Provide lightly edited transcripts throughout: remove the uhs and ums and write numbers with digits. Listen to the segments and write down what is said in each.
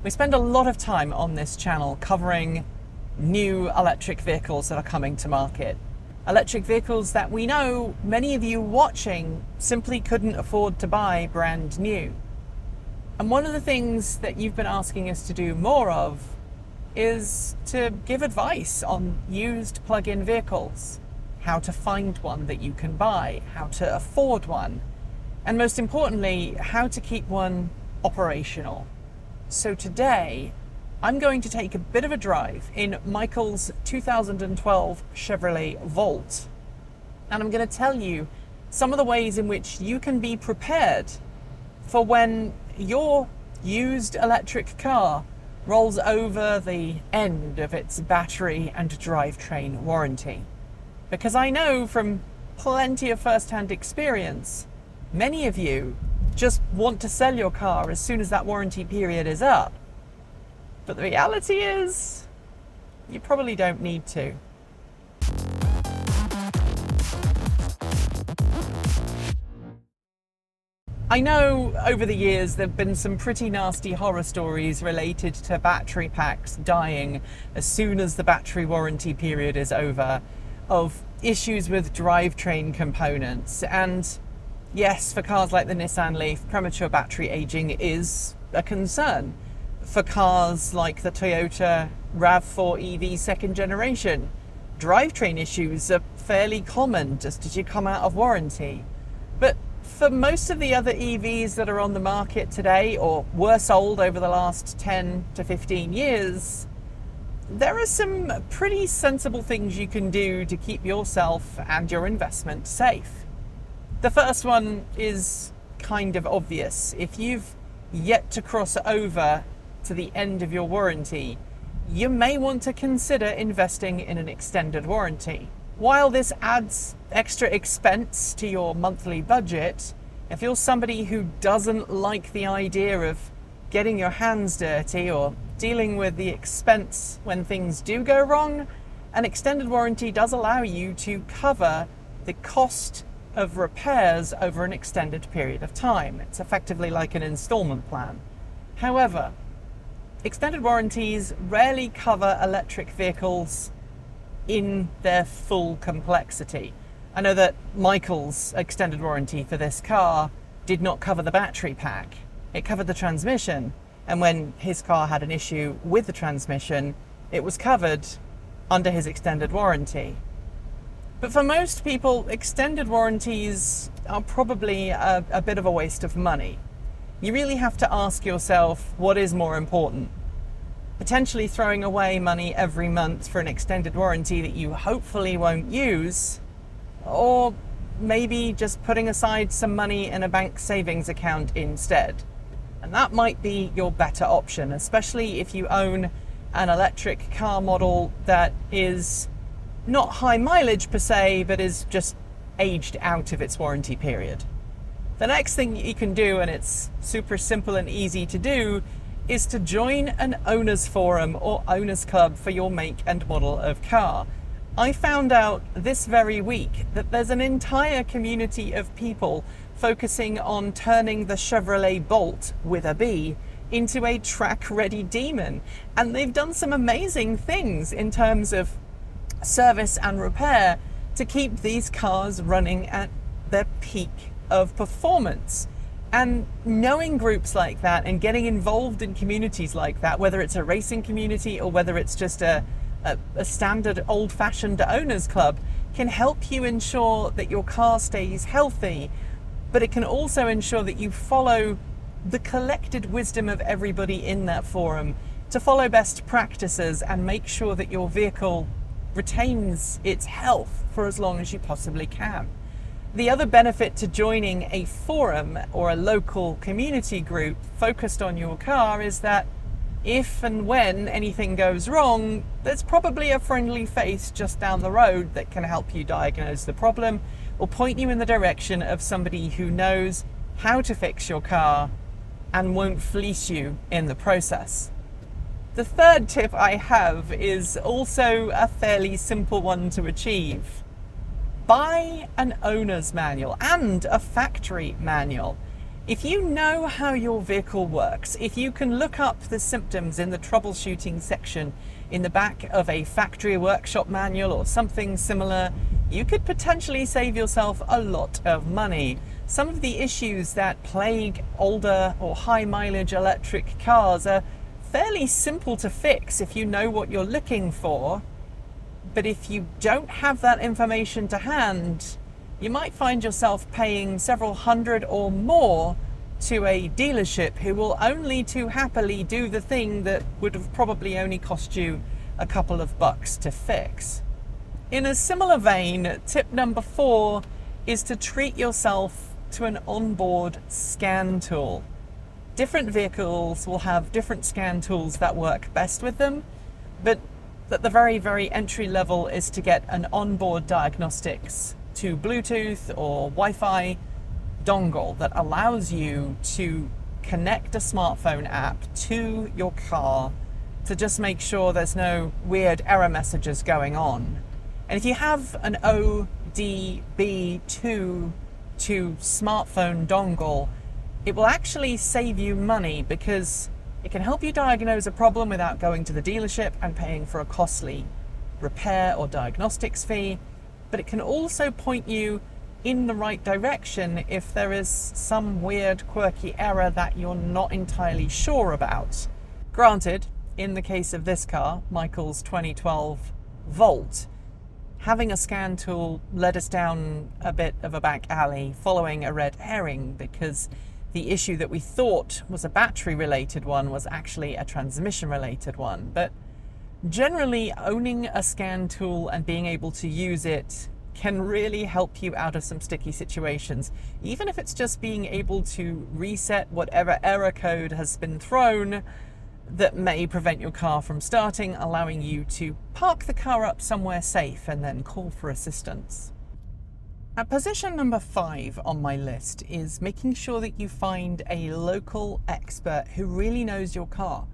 We spend a lot of time on this channel covering new electric vehicles that are coming to market. Electric vehicles that we know many of you watching simply couldn't afford to buy brand new. And one of the things that you've been asking us to do more of is to give advice on used plug-in vehicles, how to find one that you can buy, how to afford one, and most importantly, how to keep one operational. So today, I'm going to take a bit of a drive in Michael's 2012 Chevrolet Volt, and I'm going to tell you some of the ways in which you can be prepared for when your used electric car rolls over the end of its battery and drivetrain warranty. Because I know from plenty of first-hand experience, many of you just want to sell your car as soon as that warranty period is up. But the reality is, you probably don't need to. I know over the years there have been some pretty nasty horror stories related to battery packs dying as soon as the battery warranty period is over, of issues with drivetrain components, and yes, for cars like the Nissan Leaf, premature battery aging is a concern. For cars like the Toyota RAV4 EV second generation, drivetrain issues are fairly common just as you come out of warranty. But for most of the other EVs that are on the market today, or were sold over the last 10 to 15 years, there are some pretty sensible things you can do to keep yourself and your investment safe. The first one is kind of obvious. If you've yet to cross over to the end of your warranty, you may want to consider investing in an extended warranty. While this adds extra expense to your monthly budget, if you're somebody who doesn't like the idea of getting your hands dirty or dealing with the expense when things do go wrong, an extended warranty does allow you to cover the cost of repairs over an extended period of time. It's effectively like an installment plan. However, extended warranties rarely cover electric vehicles in their full complexity. I know that Michael's extended warranty for this car did not cover the battery pack. It covered the transmission, and when his car had an issue with the transmission, it was covered under his extended warranty. But for most people, extended warranties are probably a bit of a waste of money. You really have to ask yourself, what is more important? Potentially throwing away money every month for an extended warranty that you hopefully won't use, or maybe just putting aside some money in a bank savings account instead. And that might be your better option, especially if you own an electric car model that is not high mileage per se, but is just aged out of its warranty period. The next thing you can do, and it's super simple and easy to do, is to join an owners forum or owners club for your make and model of car. I found out this very week that there's an entire community of people focusing on turning the Chevrolet Bolt, with a B, into a track-ready demon. And they've done some amazing things in terms of service and repair to keep these cars running at their peak of performance. And knowing groups like that and getting involved in communities like that, whether it's a racing community or whether it's just a standard old-fashioned owners club, can help you ensure that your car stays healthy, but it can also ensure that you follow the collected wisdom of everybody in that forum to follow best practices and make sure that your vehicle retains its health for as long as you possibly can. The other benefit to joining a forum or a local community group focused on your car is that if and when anything goes wrong, there's probably a friendly face just down the road that can help you diagnose the problem or point you in the direction of somebody who knows how to fix your car and won't fleece you in the process. The third tip I have is also a fairly simple one to achieve. Buy an owner's manual and a factory manual. If you know how your vehicle works, if you can look up the symptoms in the troubleshooting section in the back of a factory workshop manual or something similar, you could potentially save yourself a lot of money. Some of the issues that plague older or high mileage electric cars are fairly simple to fix if you know what you're looking for. But if you don't have that information to hand, you might find yourself paying several hundred or more to a dealership who will only too happily do the thing that would have probably only cost you a couple of bucks to fix. In a similar vein, tip number 4 is to treat yourself to an onboard scan tool. Different vehicles will have different scan tools that work best with them, but at the very, very entry level is to get an onboard diagnostics to Bluetooth or Wi-Fi dongle that allows you to connect a smartphone app to your car to just make sure there's no weird error messages going on. And if you have an ODB2 to smartphone dongle, it will actually save you money because it can help you diagnose a problem without going to the dealership and paying for a costly repair or diagnostics fee. But it can also point you in the right direction if there is some weird, quirky error that you're not entirely sure about. Granted, in the case of this car, Michael's 2012 Volt, having a scan tool led us down a bit of a back alley following a red herring because the issue that we thought was a battery-related one was actually a transmission-related one. But generally, owning a scan tool and being able to use it can really help you out of some sticky situations, even if it's just being able to reset whatever error code has been thrown that may prevent your car from starting, allowing you to park the car up somewhere safe and then call for assistance. At position number 5 on my list is making sure that you find a local expert who really knows your car.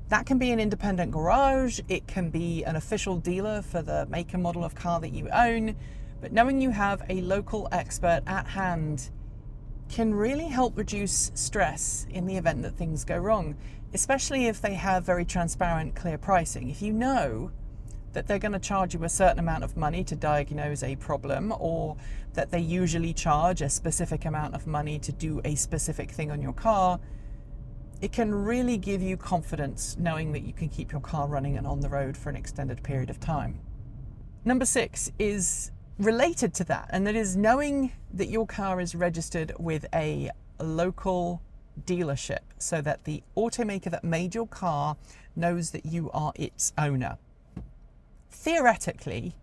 That can be an independent garage, it can be an official dealer for the make and model of car that you own, but knowing you have a local expert at hand can really help reduce stress in the event that things go wrong, especially if they have very transparent, clear pricing. If you know that they're going to charge you a certain amount of money to diagnose a problem, or that they usually charge a specific amount of money to do a specific thing on your car, it can really give you confidence knowing that you can keep your car running and on the road for an extended period of time. Number 6 is related to that, and that is knowing that your car is registered with a local dealership so that the automaker that made your car knows that you are its owner. Theoretically,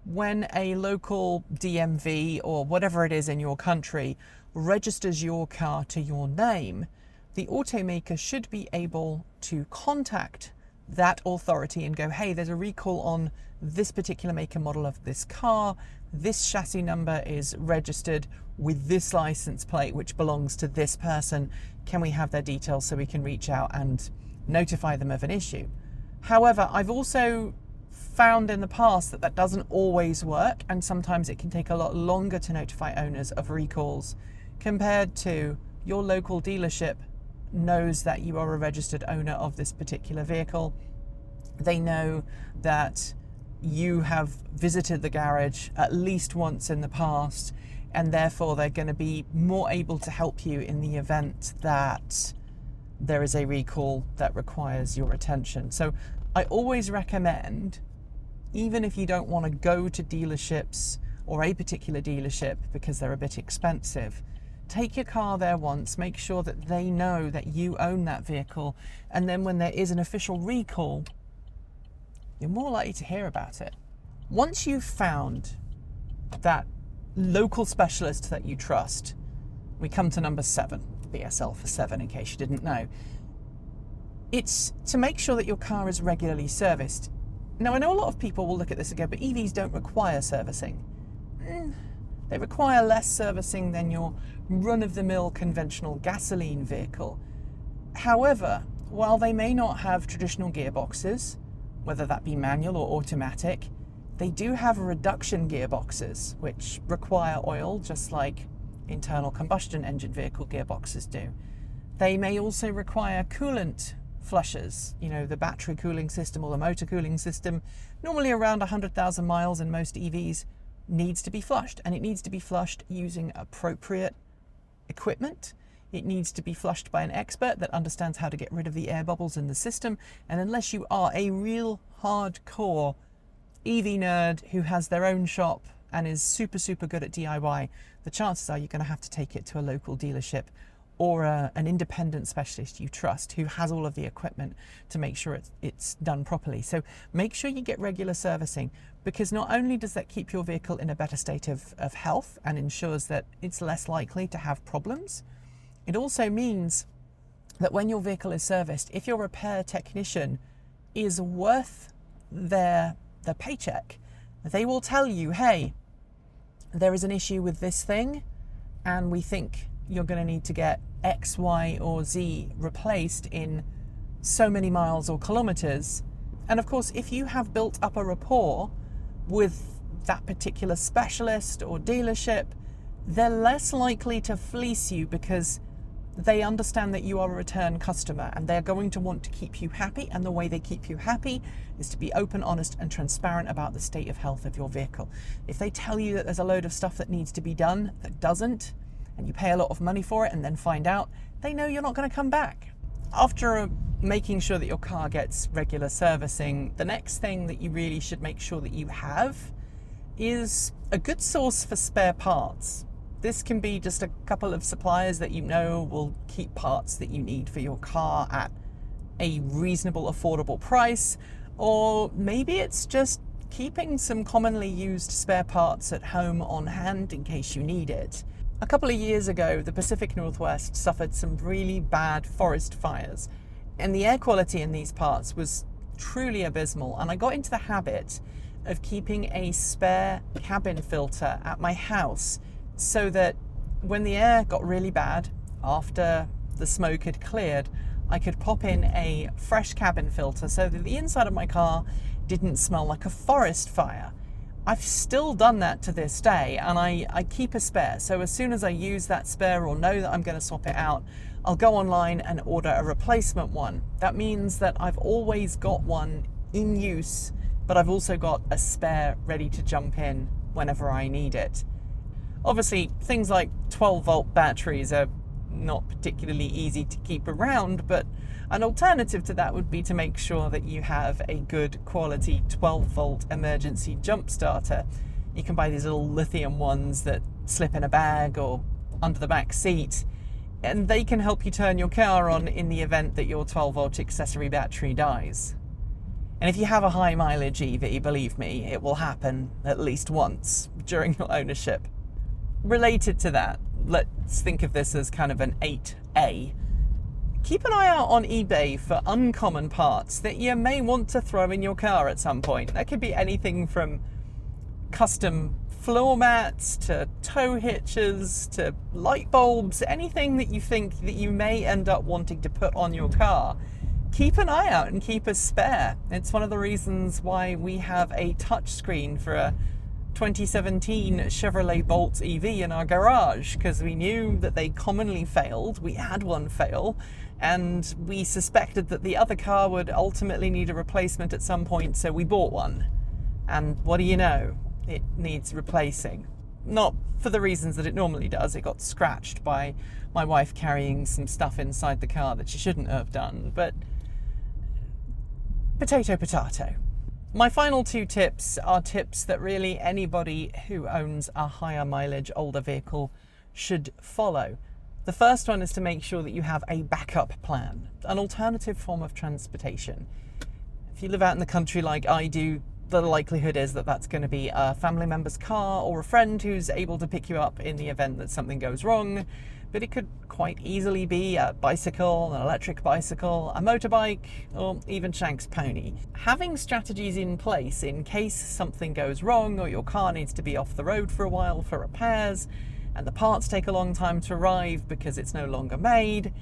when a local DMV or whatever it is in your country registers your car to your name, the automaker should be able to contact that authority and go, hey, there's a recall on this particular make and model of this car. This chassis number is registered with this license plate, which belongs to this person. Can we have their details so we can reach out and notify them of an issue? However, I've also found in the past that that doesn't always work, and sometimes it can take a lot longer to notify owners of recalls compared to your local dealership knows that you are a registered owner of this particular vehicle. They know that you have visited the garage at least once in the past, and therefore they're going to be more able to help you in the event that there is a recall that requires your attention. So I always recommend, even if you don't want to go to dealerships or a particular dealership because they're a bit expensive, take your car there once, make sure that they know that you own that vehicle, and then when there is an official recall, you're more likely to hear about it. Once you've found that local specialist that you trust, we come to number 7, BSL for 7 in case you didn't know. It's to make sure that your car is regularly serviced. Now, I know a lot of people will look at this and go, but EVs don't require servicing. They require less servicing than your run-of-the-mill conventional gasoline vehicle. However, while they may not have traditional gearboxes, whether that be manual or automatic, they do have reduction gearboxes, which require oil, just like internal combustion engine vehicle gearboxes do. They may also require coolant flushers. The battery cooling system or the motor cooling system, normally around 100,000 miles in most EVs, needs to be flushed, and it needs to be flushed using appropriate equipment. It needs to be flushed by an expert that understands how to get rid of the air bubbles in the system. And unless you are a real hardcore EV nerd who has their own shop and is super, super good at DIY, the chances are you're going to have to take it to a local dealership or an independent specialist you trust who has all of the equipment to make sure it's done properly. So make sure you get regular servicing, because not only does that keep your vehicle in a better state of health and ensures that it's less likely to have problems, it also means that when your vehicle is serviced, if your repair technician is worth their paycheck, they will tell you, hey, there is an issue with this thing and we think you're going to need to get X, Y, or Z replaced in so many miles or kilometers. And of course, if you have built up a rapport with that particular specialist or dealership, they're less likely to fleece you because they understand that you are a return customer and they're going to want to keep you happy. And the way they keep you happy is to be open, honest, and transparent about the state of health of your vehicle. If they tell you that there's a load of stuff that needs to be done that doesn't, and you pay a lot of money for it and then find out, they know you're not going to come back. After making sure that your car gets regular servicing, the next thing that you really should make sure that you have is a good source for spare parts. This can be just a couple of suppliers that you know will keep parts that you need for your car at a reasonable, affordable price, or maybe it's just keeping some commonly used spare parts at home on hand in case you need it. A couple of years ago, the Pacific Northwest suffered some really bad forest fires, and the air quality in these parts was truly abysmal, and I got into the habit of keeping a spare cabin filter at my house so that when the air got really bad, after the smoke had cleared, I could pop in a fresh cabin filter so that the inside of my car didn't smell like a forest fire. I've still done that to this day, and I keep a spare. So as soon as I use that spare or know that I'm going to swap it out, I'll go online and order a replacement one. That means that I've always got one in use, but I've also got a spare ready to jump in whenever I need it. Obviously, things like 12-volt batteries are not particularly easy to keep around, but an alternative to that would be to make sure that you have a good quality 12-volt emergency jump starter. You can buy these little lithium ones that slip in a bag or under the back seat, and they can help you turn your car on in the event that your 12-volt accessory battery dies. And if you have a high mileage EV, believe me, it will happen at least once during your ownership. Related to that, let's think of this as kind of an 8A. Keep an eye out on eBay for uncommon parts that you may want to throw in your car at some point. That could be anything from custom floor mats to tow hitches to light bulbs, anything that you think that you may end up wanting to put on your car. Keep an eye out and keep a spare. It's one of the reasons why we have a touchscreen for a 2017 Chevrolet Bolt EV in our garage, because we knew that they commonly failed. We had one fail, and we suspected that the other car would ultimately need a replacement at some point, so we bought one. And what do you know? It needs replacing. Not for the reasons that it normally does. It got scratched by my wife carrying some stuff inside the car that she shouldn't have done, but potato, potato. My final two tips are tips that really anybody who owns a higher mileage, older vehicle should follow. The first one is to make sure that you have a backup plan, an alternative form of transportation. If you live out in the country like I do, the likelihood is that that's going to be a family member's car or a friend who's able to pick you up in the event that something goes wrong. But it could quite easily be a bicycle, an electric bicycle, a motorbike, or even Shank's pony. Having strategies in place in case something goes wrong or your car needs to be off the road for a while for repairs and the parts take a long time to arrive because it's no longer made,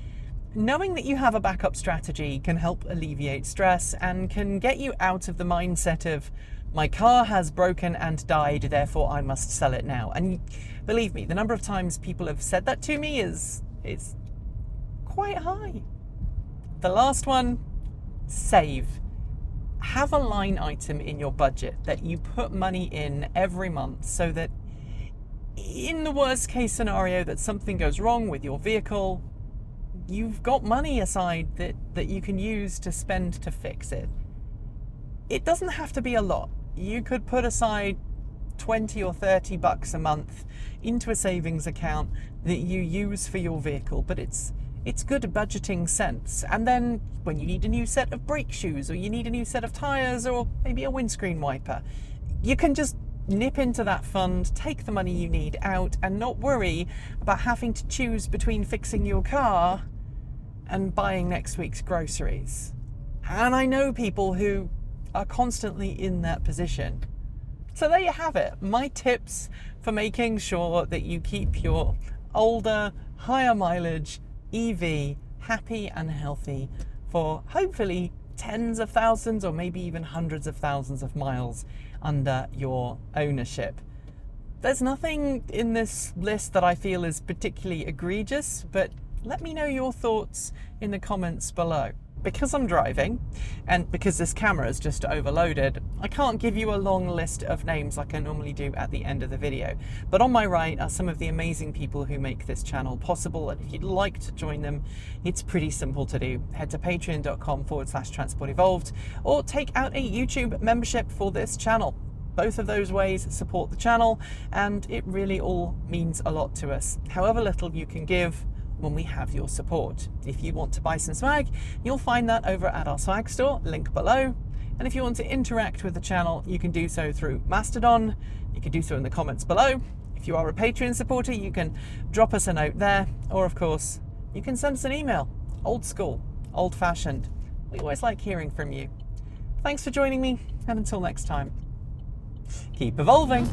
knowing that you have a backup strategy can help alleviate stress and can get you out of the mindset of My car has broken and died, therefore I must sell it now. And believe me, the number of times people have said that to me is quite high. The last one, save. Have a line item in your budget that you put money in every month so that in the worst case scenario that something goes wrong with your vehicle, you've got money aside that you can use to spend to fix it. It doesn't have to be a lot. You could put aside 20 or 30 bucks a month into a savings account that you use for your vehicle, but it's good budgeting sense. And then when you need a new set of brake shoes, or you need a new set of tires, or maybe a windscreen wiper, you can just nip into that fund, take the money you need out, and not worry about having to choose between fixing your car and buying next week's groceries. And I know people who are constantly in that position. So there you have it, my tips for making sure that you keep your older, higher mileage EV happy and healthy for hopefully tens of thousands or maybe even hundreds of thousands of miles under your ownership. There's nothing in this list that I feel is particularly egregious, but let me know your thoughts in the comments below. Because I'm driving, and because this camera is just overloaded, I can't give you a long list of names like I normally do at the end of the video. But on my right are some of the amazing people who make this channel possible, and if you'd like to join them, it's pretty simple to do. Head to patreon.com/transportevolved, or take out a YouTube membership for this channel. Both of those ways support the channel, and it really all means a lot to us. However little you can give, when we have your support. If you want to buy some swag, you'll find that over at our swag store, link below. And if you want to interact with the channel, you can do so through Mastodon. You can do so in the comments below. If you are a Patreon supporter, you can drop us a note there, or of course, you can send us an email. Old school, old fashioned. We always like hearing from you. Thanks for joining me, and until next time, keep evolving.